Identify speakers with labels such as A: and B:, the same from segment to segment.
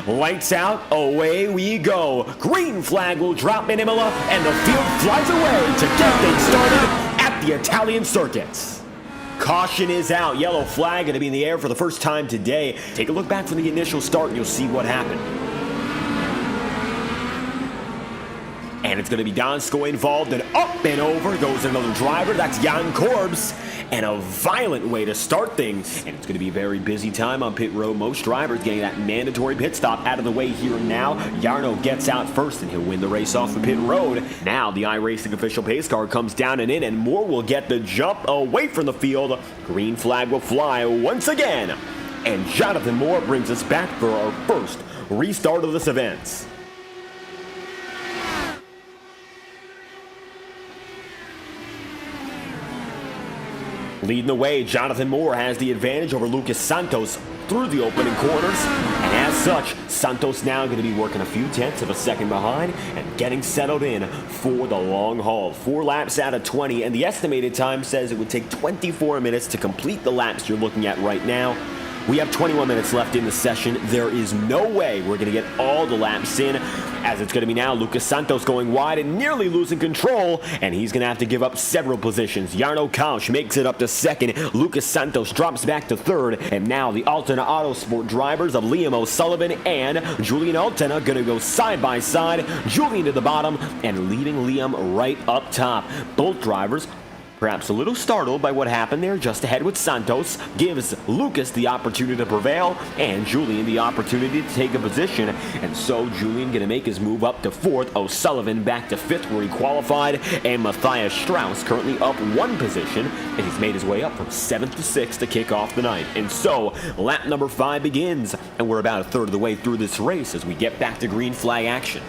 A: Lights out, away we go. Green flag will drop in Imola, and the field flies away to get things started at the Italian circuits. Caution is out. Yellow flag going to be in the air for the first time today. Take a look back from the initial start and you'll see what happened. And it's going to be Donsko involved, and up and over goes another driver. That's Jan Korbs, and a violent way to start things. And it's going to be a very busy time on pit road. Most drivers getting that mandatory pit stop out of the way here and now. Jarno gets out first, and he'll win the race off the pit road. Now the iRacing official pace car comes down and in, and Moore will get the jump away from the field. Green flag will fly once again. And Jonathan Moore brings us back for our first restart of this event. Leading the way, Jonathan Moore has the advantage over Lucas Santos through the opening corners, and as such, Santos now going to be working a few tenths of a second behind and getting settled in for the long haul. 4 laps out of 20, and the estimated time says it would take 24 minutes to complete the laps you're looking at right now. We have 21 minutes left in the session. There is no way we're going to get all the laps in, as it's going to be now Lucas Santos going wide and nearly losing control, and he's going to have to give up several positions. Jarno Kausch makes it up to second. Lucas Santos drops back to third, and now the Altena Autosport drivers of Liam O'Sullivan and Julian Altena going to go side by side. Julian to the bottom and leaving Liam right up top. Both drivers perhaps a little startled by what happened there just ahead with Santos, gives Lucas the opportunity to prevail and Julian the opportunity to take a position, and so Julian going to make his move up to 4th, O'Sullivan back to 5th where he qualified, and Matthias Strauss currently up 1 position, and he's made his way up from 7th to 6th to kick off the night. And so lap number 5 begins, and we're about a third of the way through this race as we get back to green flag action.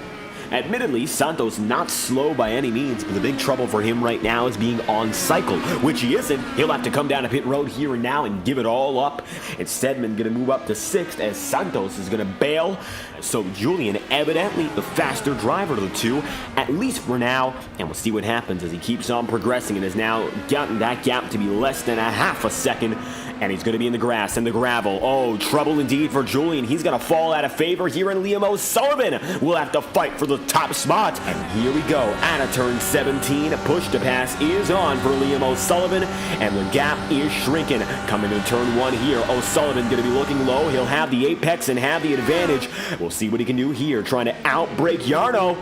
A: Admittedly, Santos not slow by any means, but the big trouble for him right now is being on cycle, which he isn't. He'll have to come down to pit road here and now and give it all up. And Stedman going to move up to 6th as Santos is going to bail. So Julian, evidently the faster driver of the two, at least for now. And we'll see what happens as he keeps on progressing and has now gotten that gap to be less than a half a second. And he's going to be in the grass and the gravel. Oh, trouble indeed for Julian. He's going to fall out of favor here, and Liam O'Sullivan will have to fight for the top spot. And here we go. Out of turn 17, push to pass is on for Liam O'Sullivan, and the gap is shrinking. Coming to turn 1 here, O'Sullivan going to be looking low. He'll have the apex and have the advantage. We'll see what he can do here, trying to outbrake Jarno.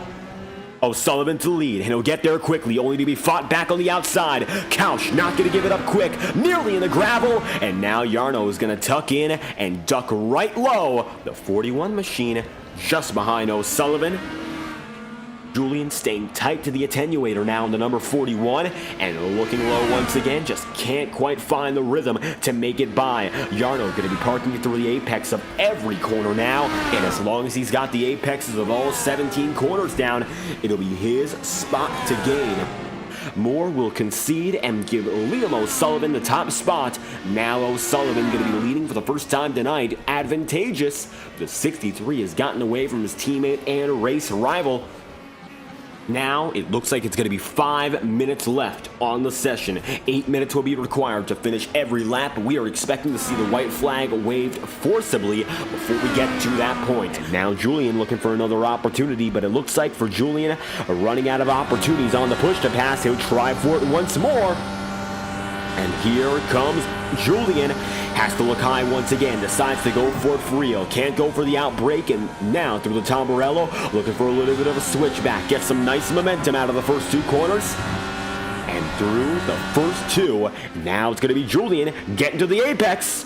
A: O'Sullivan to lead, and he'll get there quickly, only to be fought back on the outside. Kausch not going to give it up quick, nearly in the gravel, and now Jarno is going to tuck in and duck right low. The 41 machine just behind O'Sullivan. Julian staying tight to the attenuator now in the number 41, and looking low once again, just can't quite find the rhythm to make it by. Jarno going to be parking it through the apex of every corner now, and as long as he's got the apexes of all 17 corners down, it'll be his spot to gain. Moore will concede and give Liam O'Sullivan the top spot. Now O'Sullivan going to be leading for the first time tonight. Advantageous. The 63 has gotten away from his teammate and race rival. Now, it looks like it's going to be 5 minutes left on the session. 8 minutes will be required to finish every lap. We are expecting to see the white flag waved forcibly before we get to that point. Now, Julian looking for another opportunity, but it looks like for Julian, running out of opportunities on the push to pass. He'll try for it once more. And here comes Julian. Has to look high once again. Decides to go for it for real. Can't go for the outbreak. And now through the Tamburello, looking for a little bit of a switchback. Gets some nice momentum out of the first 2 corners. And through the first 2, now it's going to be Julian getting to the apex.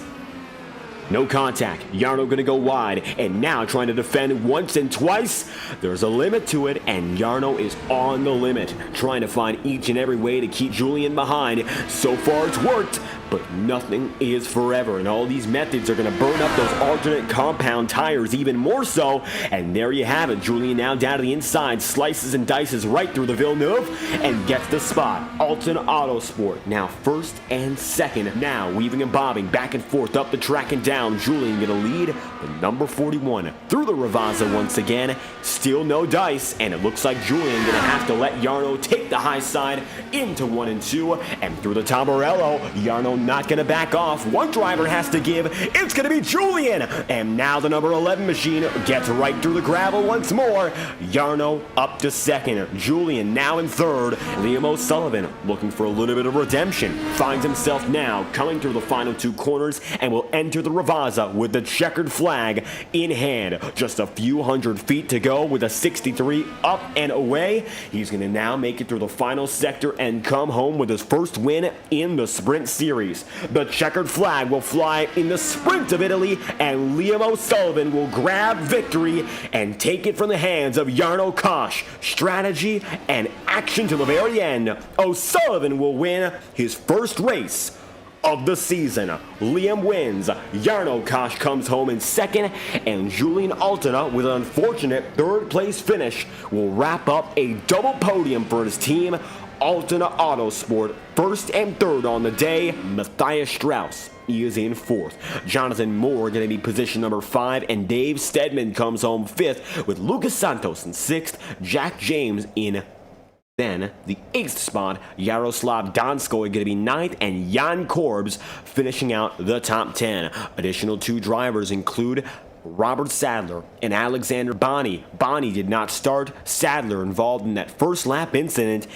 A: No contact. Jarno going to go wide, and now trying to defend once and twice. There's a limit to it, and Jarno is on the limit, trying to find each and every way to keep Julian behind. So far it's worked, but nothing is forever, and all these methods are going to burn up those alternate compound tires even more so. And there you have it. Julian now down to the inside, slices and dices right through the Villeneuve, and gets the spot. Altena Autosport now 1st and 2nd. Now weaving and bobbing back and forth up the track and down. Julian going to lead The number 41 through the Ravazza once again. Still no dice, and it looks like Julian going to have to let Jarno take the high side into 1 and 2. And through the Tamburello, Jarno not going to back off. One driver has to give. It's going to be Julian. And now the number 11 machine gets right through the gravel once more. Jarno up to second. Julian now in third. Liam O'Sullivan looking for a little bit of redemption. Finds himself now coming through the final 2 corners and will enter the Ravazza with the checkered flag in hand. Just a few hundred feet to go with a 63 up and away. He's going to now make it through the final sector and come home with his first win in the sprint series. The checkered flag will fly in the sprint of Italy, and Liam O'Sullivan will grab victory and take it from the hands of Jarno Kosh. Strategy and action to the very end. O'Sullivan will win his first race of the season. Liam wins, Jarno Kosh comes home in second, and Julian Altena, with an unfortunate third-place finish, will wrap up a double podium for his team. Altena Autosport, first and third on the day. Matthias Strauss is in fourth. Jonathan Moore going to be position number 5, and Dave Stedman comes home 5th, with Lucas Santos in 6th, Jack James in then, the 8th spot, Yaroslav Donskoy going to be 9th, and Jan Korbs finishing out the top 10. Additional 2 drivers include Robert Sadler and Alexander Bonney. Bonney did not start. Sadler involved in that first lap incident,